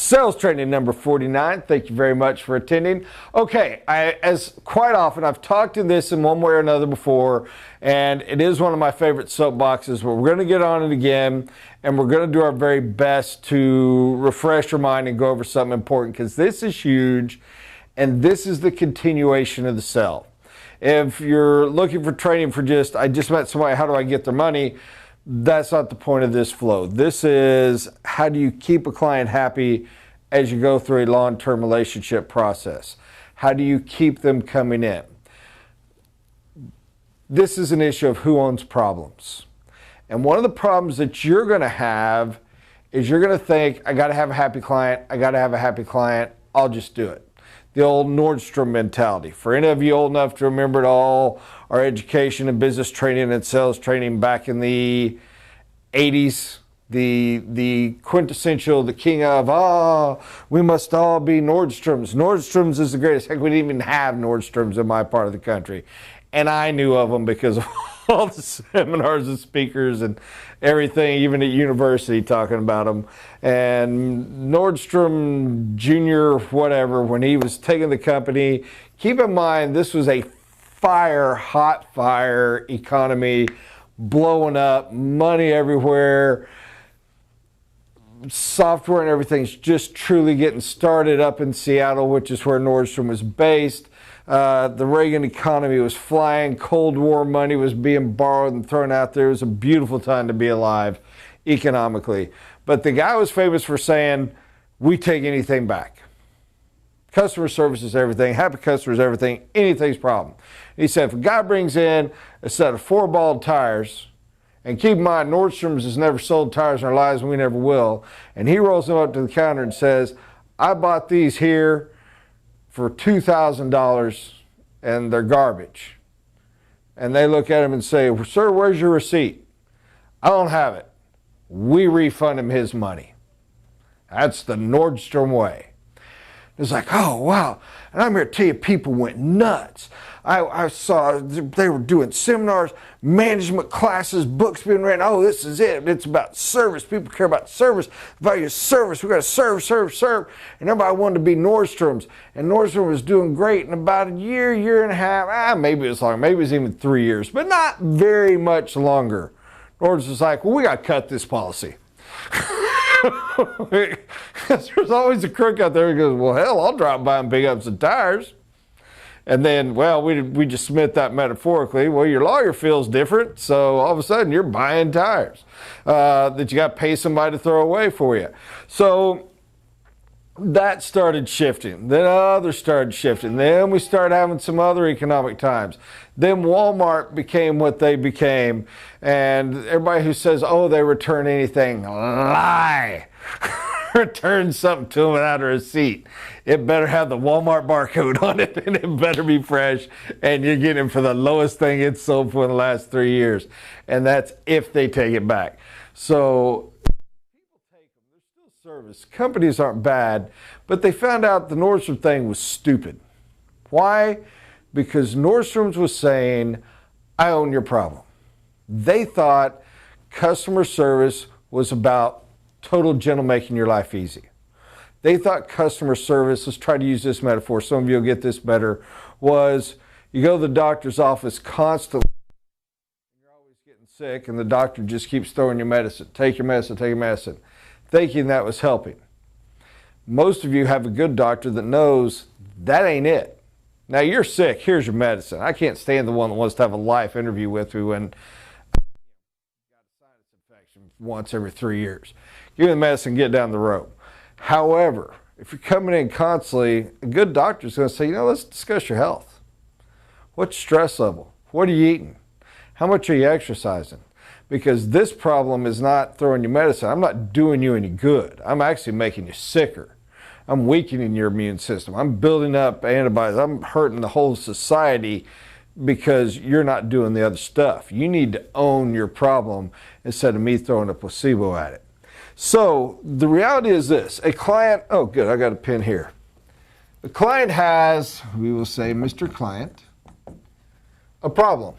Sales training number 49. Thank you very much for attending. Okay, as quite often, I've talked in this in one way or another before, and it is one of my favorite soapboxes, but we're going to get on it again, and we're going to do our very best to refresh your mind and go over something important, because this is huge, and this is the continuation of the sell. If you're looking for training for I just met somebody, how do I get their money? That's not the point of this flow. This is how do you keep a client happy as you go through a long-term relationship process? How do you keep them coming in? This is an issue of who owns problems. And one of the problems that you're going to have is you're going to think, I got to have a happy client. I got to have a happy client. I'll just do it. The old Nordstrom mentality. For any of you old enough to remember it all, our education and business training and sales training back in the 80s, the quintessential, the king of, we must all be Nordstroms. Nordstrom's is the greatest. Heck, we didn't even have Nordstroms in my part of the country. And I knew of them because of all the seminars and speakers and everything, even at university, talking about them. And Nordstrom Jr., whatever, when he was taking the company, keep in mind this was a hot fire economy, blowing up, money everywhere. Software and everything's just truly getting started up in Seattle, which is where Nordstrom was based. The Reagan economy was flying. Cold War money was being borrowed and thrown out there. It was a beautiful time to be alive economically. But the guy was famous for saying, we take anything back. Customer service is everything. Happy customers is everything. Anything's a problem. He said, if a guy brings in a set of 4 bald tires, and keep in mind, Nordstrom's has never sold tires in our lives, and we never will, and he rolls them up to the counter and says, I bought these here for $2,000 and they're garbage. And they look at him and say, sir, where's your receipt? I don't have it. We refund him his money. That's the Nordstrom way. It's like, oh, wow. And I'm here to tell you, people went nuts. I saw they were doing seminars, management classes, books being written. Oh, this is it. It's about service. People care about service, value service. We got to serve. And everybody wanted to be Nordstrom's. And Nordstrom was doing great in about a year and a half. Maybe it was longer. Maybe it was even 3 years, but not very much longer. Nordstrom was like, well, we got to cut this policy. There's always a crook out there who goes, well, hell, I'll drop by and pick up some tires. And then, well, we just submit that metaphorically. Well, your lawyer feels different, so all of a sudden you're buying tires that you got to pay somebody to throw away for you. So that started shifting. Then others started shifting. Then we started having some other economic times. Then Walmart became what they became. And everybody who says, oh, they return anything, lie. Return something to them without a receipt. It better have the Walmart barcode on it, and it better be fresh, and you're getting it for the lowest thing it's sold for in the last 3 years. And that's if they take it back. So people take them. They're still service. Companies aren't bad, but they found out the Nordstrom thing was stupid. Why? Because Nordstrom's was saying, I own your problem. They thought customer service was about total gentle making your life easy. They thought customer service, let's try to use this metaphor, some of you will get this better, was you go to the doctor's office constantly, you're always getting sick, and the doctor just keeps throwing you medicine. Take your medicine, thinking that was helping. Most of you have a good doctor that knows that ain't it. Now you're sick, here's your medicine. I can't stand the one that wants to have a live interview with you and got a sinus infection once every 3 years. Give me the medicine, get down the road. However, if you're coming in constantly, a good doctor is going to say, let's discuss your health. What's your stress level? What are you eating? How much are you exercising? Because this problem is not throwing you medicine. I'm not doing you any good. I'm actually making you sicker. I'm weakening your immune system. I'm building up antibodies. I'm hurting the whole society because you're not doing the other stuff. You need to own your problem instead of me throwing a placebo at it. So the reality is this, a client, oh good, I got a pen here. The client has, we will say, Mr. Client, a problem.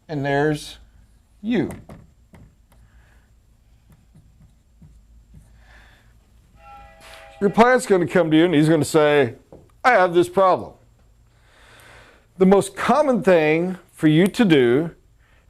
And there's you. Your client's going to come to you and he's going to say, I have this problem. The most common thing for you to do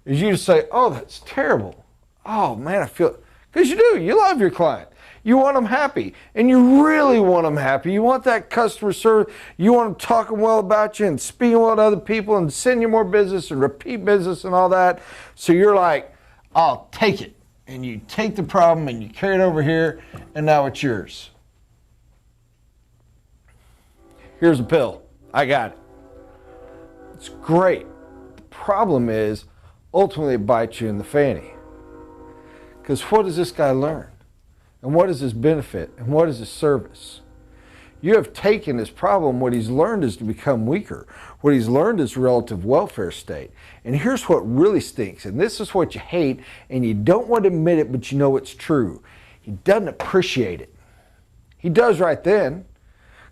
is you to say, oh, that's terrible. Oh, man, I feel, because you do. You love your client. You want them happy, and you really want them happy. You want that customer service. You want them talking well about you and speaking well to other people and send you more business and repeat business and all that. So you're like, I'll take it. And you take the problem and you carry it over here, and now it's yours. Here's a pill. I got it. It's great. The problem is, ultimately it bites you in the fanny. Because what does this guy learn? And what is his benefit? And what is his service? You have taken his problem. What he's learned is to become weaker. What he's learned is relative welfare state. And here's what really stinks. And this is what you hate. And you don't want to admit it, but you know it's true. He doesn't appreciate it. He does right then.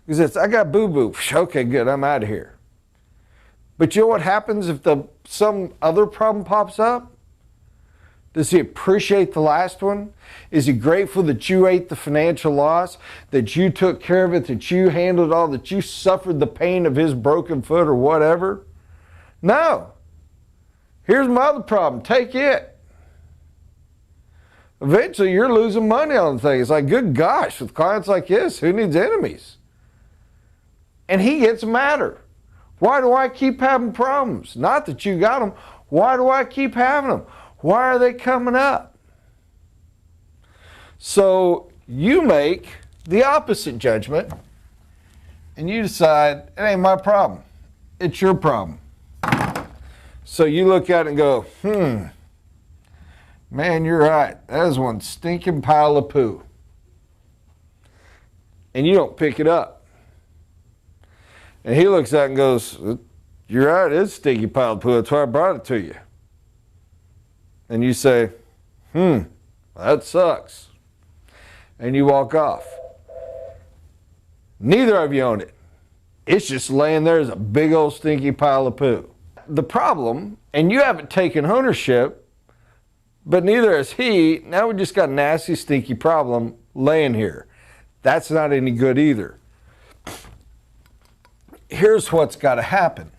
Because it's, I got boo-boo. Okay, good. I'm out of here. But you know what happens if some other problem pops up? Does he appreciate the last one? Is he grateful that you ate the financial loss, that you took care of it, that you handled all, that you suffered the pain of his broken foot or whatever? No. Here's my other problem. Take it. Eventually, you're losing money on the thing. It's like, good gosh, with clients like this, who needs enemies? And he gets madder. Why do I keep having problems? Not that you got them. Why do I keep having them? Why are they coming up? So you make the opposite judgment and you decide, it ain't my problem. It's your problem. So you look at it and go, man, you're right. That is one stinking pile of poo. And you don't pick it up. And he looks at it and goes, you're right, it's a stinky pile of poo. That's why I brought it to you. And you say, that sucks. And you walk off. Neither of you own it. It's just laying there as a big old stinky pile of poo. The problem, and you haven't taken ownership, but neither has he. Now we just got a nasty, stinky problem laying here. That's not any good either. Here's what's got to happen.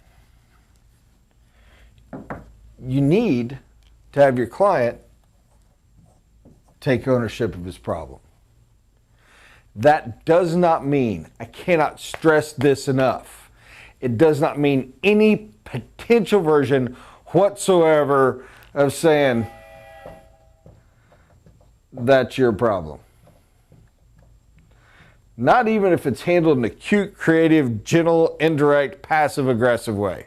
You need to have your client take ownership of his problem. That does not mean, I cannot stress this enough, it does not mean any potential version whatsoever of saying, that's your problem. Not even if it's handled in a cute, creative, gentle, indirect, passive-aggressive way.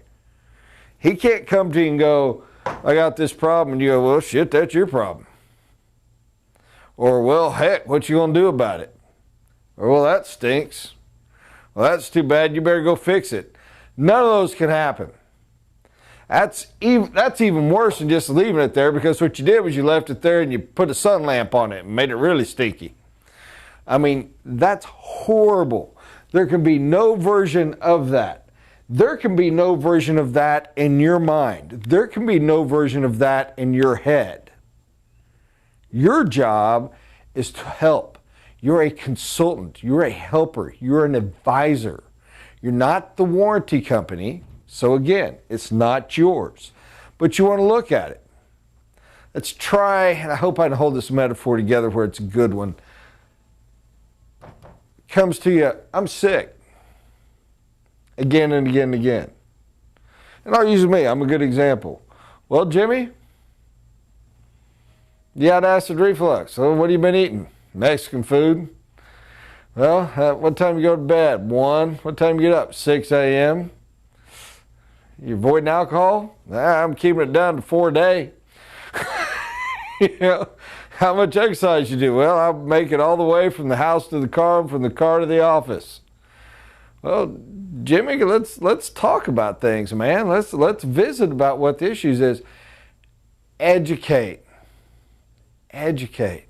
He can't come to you and go, I got this problem, and you go, well, shit, that's your problem. Or, well, heck, what you gonna do about it? Or, well, that stinks. Well, that's too bad, you better go fix it. None of those can happen. That's even worse than just leaving it there, because what you did was you left it there and you put a sun lamp on it and made it really stinky. I mean, that's horrible. There can be no version of that. There can be no version of that in your mind. There can be no version of that in your head. Your job is to help. You're a consultant. You're a helper. You're an advisor. You're not the warranty company. So again, it's not yours. But you want to look at it. Let's try, and I hope I can hold this metaphor together where it's a good one. Comes to you, I'm sick. Again and again and again. And I'll use me, I'm a good example. Well, Jimmy, you had acid reflux. So what have you been eating? Mexican food. Well, what time you go to bed? 1. What time you get up? 6 a.m. You avoiding alcohol? I'm keeping it down to 4 a day. You know, how much exercise you do? Well, I make it all the way from the house to the car and from the car to the office. Well, Jimmy, let's talk about things, man. Let's visit about what the issues is. Educate. Educate.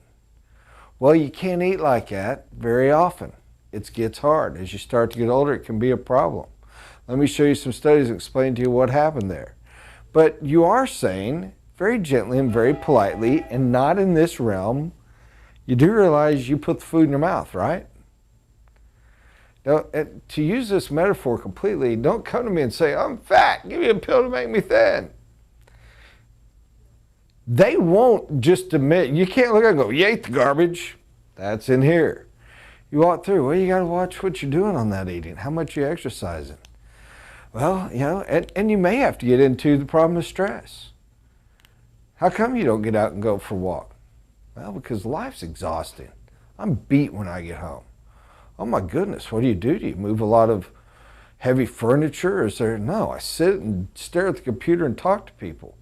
Well, you can't eat like that very often. It gets hard. As you start to get older, it can be a problem. Let me show you some studies and explain to you what happened there. But you are saying, very gently and very politely, and not in this realm, you do realize you put the food in your mouth, right? To use this metaphor completely, don't come to me and say, I'm fat, give me a pill to make me thin. They won't just admit, you can't look at it and go, you ate the garbage. That's in here. You walk through, well, you got to watch what you're doing on that eating, how much you're exercising. Well, and you may have to get into the problem of stress. How come you don't get out and go for a walk? Well, because life's exhausting. I'm beat when I get home. Oh my goodness, what do? Do you move a lot of heavy furniture? Or is there? No, I sit and stare at the computer and talk to people.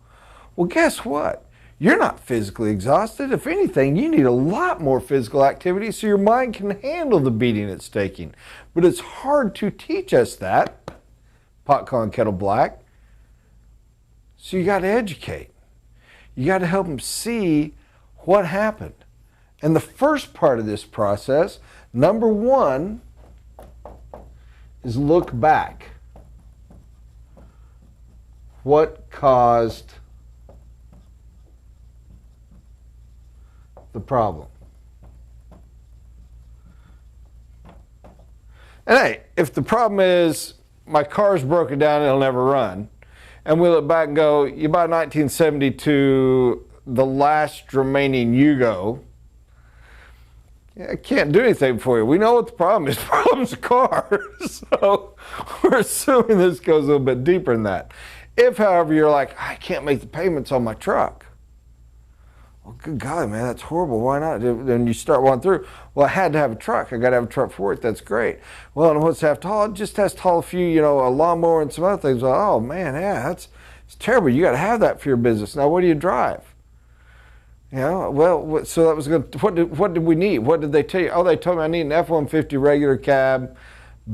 Well, guess what? You're not physically exhausted. If anything, you need a lot more physical activity so your mind can handle the beating it's taking. But it's hard to teach us that. Pot calling kettle black. So you got to educate. You got to help them see what happened. And the first part of this process, number one, is look back. What caused the problem? And hey, if the problem is my car's broken down and it'll never run, and we look back and go, you bought 1972, the last remaining Yugo, I can't do anything for you. We know what the problem is. The problem's a car. So we're assuming this goes a little bit deeper than that. If, however, you're like, I can't make the payments on my truck. Well, good golly, man, that's horrible. Why not? Then you start one through. Well, I had to have a truck. I got to have a truck for it. That's great. Well, and what's have to haul? It just has to haul a few, a lawnmower and some other things. Well, oh, man, yeah, it's terrible. You got to have that for your business. Now, what do you drive? Well, so that was good. What did we need? What did they tell you? Oh, they told me I need an F-150 regular cab,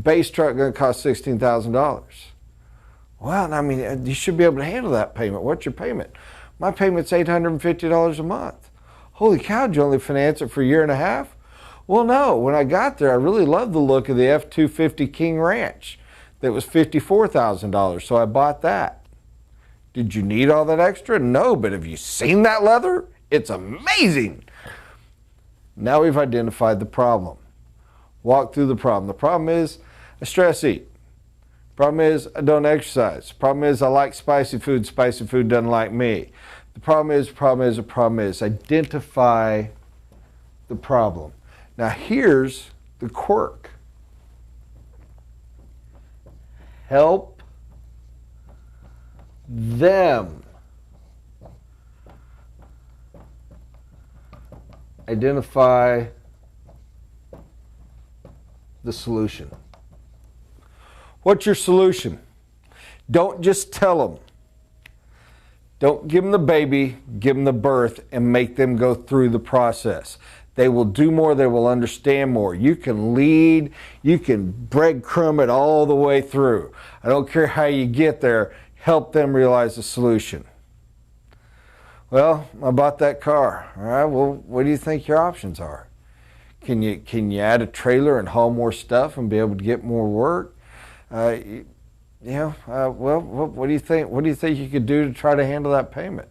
base truck going to cost $16,000. Well, I mean, you should be able to handle that payment. What's your payment? My payment's $850 a month. Holy cow, did you only finance it for a year and a half? Well, no. When I got there, I really loved the look of the F-250 King Ranch. That was $54,000, so I bought that. Did you need all that extra? No, but have you seen that leather? It's amazing. Now we've identified the problem. Walk through the problem. The problem is I stress eat. The problem is I don't exercise. The problem is I like spicy food. Spicy food doesn't like me. The problem is identify the problem. Now here's the quirk. Help them identify the solution. What's your solution? Don't just tell them. Don't give them the baby, give them the birth, and make them go through the process. They will do more, they will understand more. You can lead, you can breadcrumb it all the way through. I don't care how you get there, help them realize the solution. Well, I bought that car. All right, well, what do you think your options are? Can you add a trailer and haul more stuff and be able to get more work? Well, what do you think? What do you think you could do to try to handle that payment?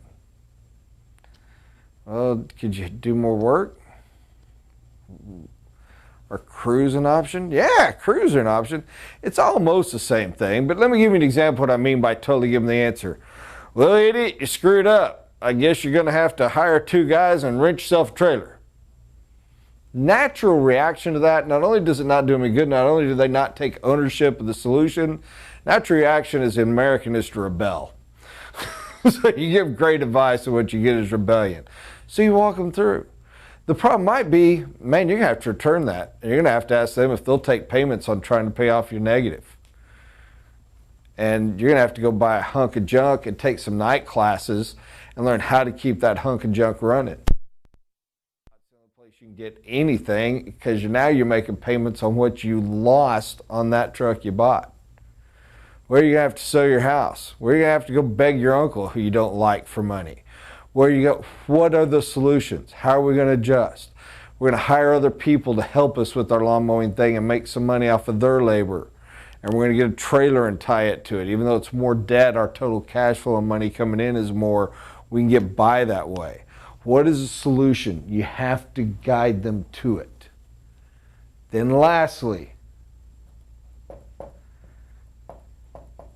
Well, could you do more work? Or cruise an option? Yeah, cruise an option. It's almost the same thing, but let me give you an example of what I mean by totally giving the answer. Well, idiot, you screwed up. I guess you're going to have to hire 2 guys and rent yourself a trailer. Natural reaction to that, not only does it not do me good, not only do they not take ownership of the solution, natural reaction is in American is to rebel. So you give great advice and what you get is rebellion. So you walk them through. The problem might be, man, you're going to have to return that. And you're going to have to ask them if they'll take payments on trying to pay off your negative. And you're going to have to go buy a hunk of junk and take some night classes and learn how to keep that hunk of junk running. That's the only place you can get anything because now you're making payments on what you lost on that truck you bought. Where are you going to have to sell your house? Where are you going to have to go beg your uncle who you don't like for money? Where you go? What are the solutions? How are we going to adjust? We're going to hire other people to help us with our lawn mowing thing and make some money off of their labor. And we're going to get a trailer and tie it to it. Even though it's more debt, our total cash flow and money coming in is more. We can get by that way. What is the solution? You have to guide them to it. Then lastly,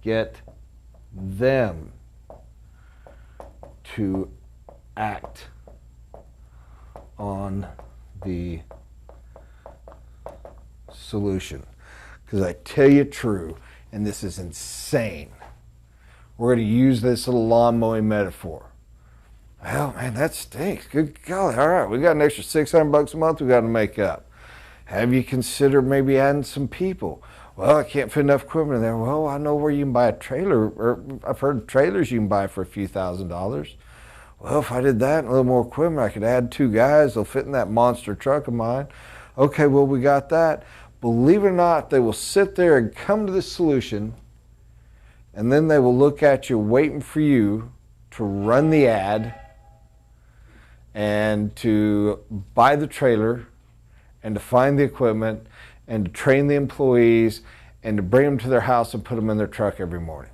get them to act on the solution. Because I tell you true, and this is insane, we're going to use this little lawn mowing metaphor. Well, man, that stinks. Good golly. All right, we got an extra $600 a month we got to make up. Have you considered maybe adding some people? Well, I can't fit enough equipment in there. Well, I know where you can buy a trailer, or I've heard of trailers you can buy for a few $1,000s. Well, if I did that and a little more equipment, I could add 2 guys. They'll fit in that monster truck of mine. Okay, well, we got that. Believe it or not, they will sit there and come to this solution, and then they will look at you waiting for you to run the ad and to buy the trailer and to find the equipment and to train the employees and to bring them to their house and put them in their truck every morning.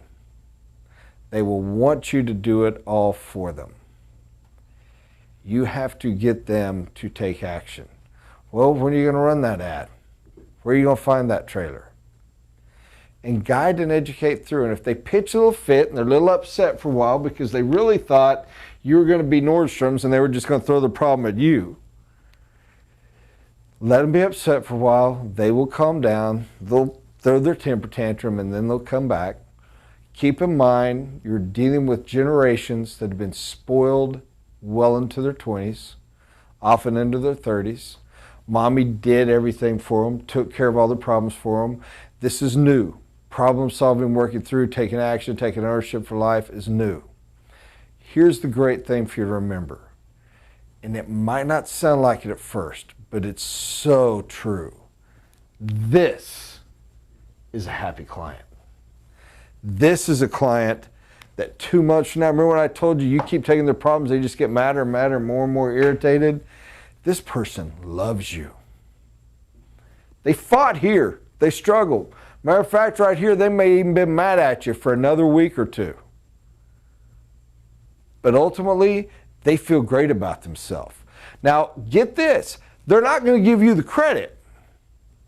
They will want you to do it all for them. You have to get them to take action. Well, when are you going to run that ad? Where are you going to find that trailer? And guide and educate through. And if they pitch a little fit and they're a little upset for a while because they really thought you were going to be Nordstrom's and they were just going to throw the problem at you, let them be upset for a while. They will calm down. They'll throw their temper tantrum and then they'll come back. Keep in mind, you're dealing with generations that have been spoiled well into their 20s, often into their 30s. Mommy did everything for them, took care of all the problems for them. This is new. Problem solving, working through, taking action, taking ownership for life is new. Here's the great thing for you to remember. And it might not sound like it at first, but it's so true. This is a happy client. This is a client that 2 months from now, remember when I told you, you keep taking their problems, they just get madder and madder, more and more irritated? This person loves you. They fought here. They struggled. Matter of fact, right here, they may even been mad at you for another week or 2. But ultimately, they feel great about themselves. Now, get this. They're not going to give you the credit.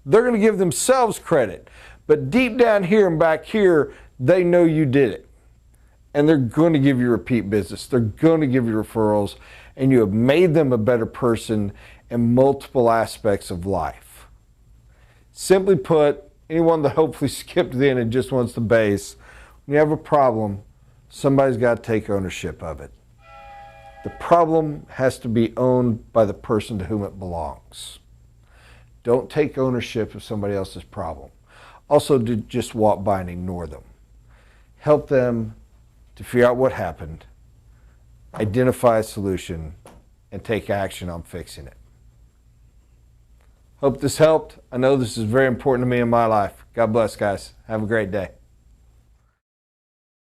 They're going to give themselves credit. But deep down here and back here, they know you did it. And they're going to give you repeat business. They're going to give you referrals. And you have made them a better person in multiple aspects of life. Simply put, anyone that hopefully skipped to the end and just wants the base, when you have a problem, somebody's got to take ownership of it. The problem has to be owned by the person to whom it belongs. Don't take ownership of somebody else's problem. Also, just walk by and ignore them. Help them to figure out what happened, identify a solution, and take action on fixing it. Hope this helped. I know this is very important to me in my life. God bless, guys. Have a great day.